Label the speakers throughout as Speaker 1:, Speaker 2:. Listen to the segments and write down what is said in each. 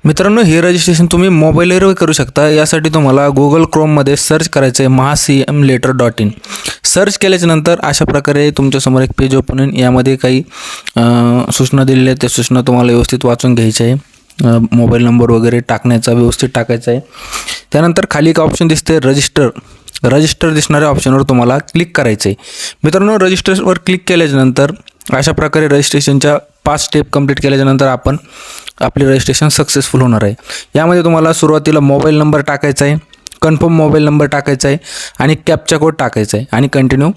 Speaker 1: मित्रांनो, हे रजिस्ट्रेशन तुम्ही मोबाईलवर करू शकता. यासाठी तुम्हाला गुगल क्रोममध्ये सर्च करायचं आहे mahacmletter.in. सर्च केल्याच्यानंतर अशा प्रकारे तुमच्यासमोर एक पेज ओपन होईल. यामध्ये काही सूचना दिलेल्या आहेत. त्या सूचना तुम्हाला व्यवस्थित वाचून घ्यायच्या आहे. मोबाईल नंबर वगैरे टाकण्याचा व्यवस्थित टाकायचा आहे. त्यानंतर खाली एक ऑप्शन दिसते रजिस्टर दिसणाऱ्या ऑप्शनवर तुम्हाला क्लिक करायचं आहे. मित्रांनो, रजिस्टरवर क्लिक केल्याच्यानंतर अशा प्रकारे रजिस्ट्रेशनच्या 5 स्टेप कंप्लीट केल्याच्यानंतर आपले रजिस्ट्रेशन सक्सेसफुल होणार आहे. यामध्ये तुम्हाला सुरुवातीला मोबाईल नंबर टाकायचा आहे, कन्फर्म मोबाईल नंबर टाकायचा आहे आणि कॅप्चा कोड टाकायचा आहे आणि कंटिन्यू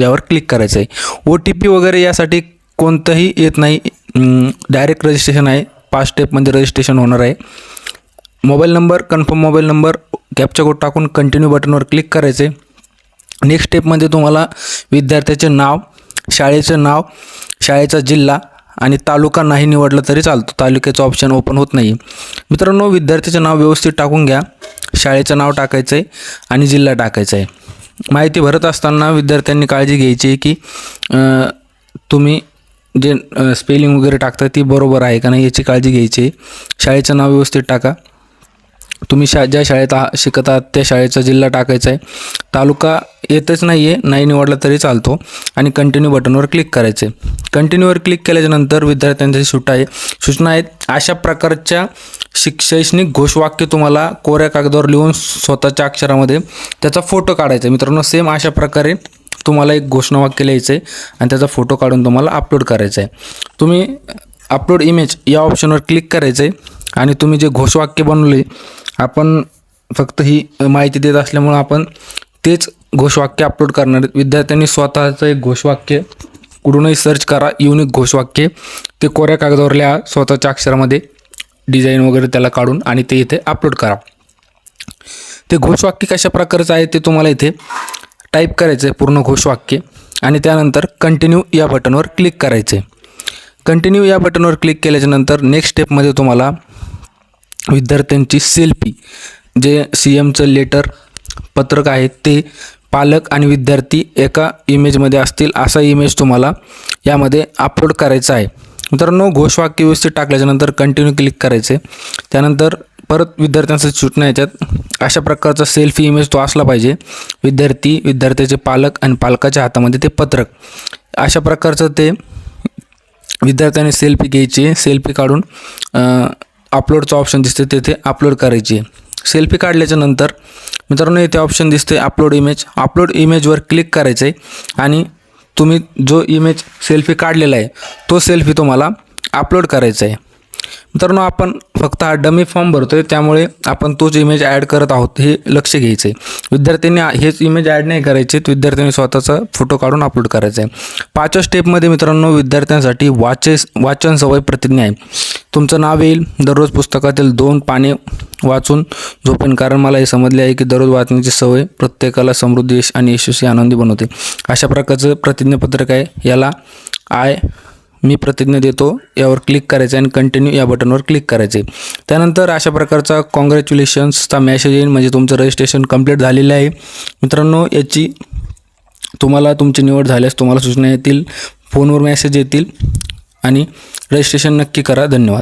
Speaker 1: यावर क्लिक करायचं आहे. OTP वगैरे यासाठी कोणतंही येत नाही. डायरेक्ट रजिस्ट्रेशन आहे. 5 स्टेपमध्ये रजिस्ट्रेशन होणार आहे. Mobile number, confirm mobile number, captcha code टाकून कंटिन्यू बटनवर क्लिक करायचे. नेक्स्ट स्टेपमध्ये तुम्हाला विद्यार्थ्याचे नाव, शाळेचं नाव, शाळेचा जिल्हा आणि तालुका नाही निवडला तरी चालतो. तालुक्याचं ऑप्शन ओपन होत नाही. मित्रांनो, विद्यार्थ्याचं नाव व्यवस्थित टाकून घ्या. शाळेचं नाव टाकायचं आहे आणि जिल्हा टाकायचा आहे. माहिती भरत असताना विद्यार्थ्यांनी काळजी घ्यायची आहे की तुम्ही जे स्पेलिंग वगैरे टाकता ती बरोबर आहे का नाही याची काळजी घ्यायची आहे. शाळेचं नाव व्यवस्थित टाका. तुम्ही ज्या शाळेत शिकत आहात त्या शाळेचा जिल्हा टाकायचा आहे. तालुका येतच नाही आहे, नाही निवडला तरी चालतो आणि कंटिन्यू बटनवर क्लिक करायचे. कंटिन्यूवर क्लिक केल्याच्यानंतर विद्यार्थ्यांची सूचना आहेत. अशा प्रकारच्या शैक्षणिक घोषवाक्य तुम्हाला कोऱ्या कागदावर लिहून स्वतःच्या अक्षरामध्ये त्याचा फोटो काढायचा आहे. मित्रांनो, सेम अशा प्रकारे तुम्हाला एक घोषणावाक्य लिहायचं आहे आणि त्याचा फोटो काढून तुम्हाला अपलोड करायचा आहे. तुम्ही अपलोड इमेज या ऑप्शनवर क्लिक करायचं आहे आणि तुम्ही जे घोषवाक्य बनवले, आपण फक्त ही माहिती देत असल्यामुळं आपण तेच घोषवाक्य अपलोड करणार आहेत. विद्यार्थ्यांनी स्वतःचं एक घोषवाक्य कुठूनही सर्च करा, युनिक घोषवाक्य, ते कोऱ्या कागदावर लिहा स्वतःच्या अक्षरामध्ये, डिझाईन वगैरे त्याला काढून आणि ते इथे अपलोड करा. ते घोषवाक्य कशा प्रकारचं आहे ते तुम्हाला इथे टाईप करायचं आहे, पूर्ण घोषवाक्य, आणि त्यानंतर कंटिन्यू या बटनवर क्लिक करायचं आहे. कंटिन्यू या बटनवर क्लिक केल्याच्यानंतर नेक्स्ट स्टेपमध्ये तुम्हाला विद्यार्थ्यांची सेल्फी, जे CMचं लेटर पत्रक आहे ते पालक आणि विद्यार्थी एका इमेजमध्ये असतील असा इमेज तुम्हाला यामध्ये अपलोड करायचा आहे. मित्रांनो, घोषवाक्य व्यवस्थित टाकल्याच्यानंतर कंटिन्यू क्लिक करायचे. त्यानंतर परत विद्यार्थ्यांसाठी सूचना याच्यात अशा प्रकारचा सेल्फी इमेज तो असला पाहिजे. विद्यार्थी, विद्यार्थ्याचे पालक आणि पालकाच्या हातामध्ये ते पत्रक, अशा प्रकारचं ते विद्यार्थ्यांनी सेल्फी घ्यायची. सेल्फी काढून अपलोडचं ऑप्शन दिसते तिथे अपलोड करायची. सेल्फी काढल्याच्यानंतर मित्रांनो इथे ऑप्शन दिसते अपलोड इमेज. अपलोड इमेजवर क्लिक करायचं आहे आणि तुम्ही जो इमेज सेल्फी काढलेला आहे तो सेल्फी तुम्हाला अपलोड करायचा आहे. मित्रांनो, आपण फक्त हा डमी फॉर्म भरतो आहे, त्यामुळे आपण तोच इमेज ॲड करत आहोत हे लक्ष घ्यायचं आहे. विद्यार्थ्यांनी हेच इमेज ॲड नाही करायचे, विद्यार्थ्यांनी स्वतःचा फोटो काढून अपलोड करायचा आहे. 5व्या स्टेपमध्ये मित्रांनो विद्यार्थ्यांसाठी वाचन सवय प्रतिज्ञा आहे. तुमचं नाव येईल. दररोज पुस्तकातील 2 पाने वाचून झोपेन, कारण मला हे समजले आहे की दररोज वाचण्याची सवय प्रत्येकाला समृद्धी आणि यशस्वी आनंदी बनवते. अशा प्रकारचं प्रतिज्ञापत्रक आहे. याला मी प्रतिज्ञा देतो यावर क्लिक करायचं आणि कंटिन्यू या बटनवर क्लिक करायचे. त्यानंतर अशा प्रकारचा कॉंग्रॅच्युलेशन्सचा मेसेज येईल, म्हणजे तुमचं रजिस्ट्रेशन कंप्लीट झालेलं आहे. मित्रांनो, याची तुम्हाला तुमची निवड झाल्यास तुम्हाला सूचना येतील, फोनवर मेसेज येतील आणि रजिस्ट्रेशन नक्की करा. धन्यवाद.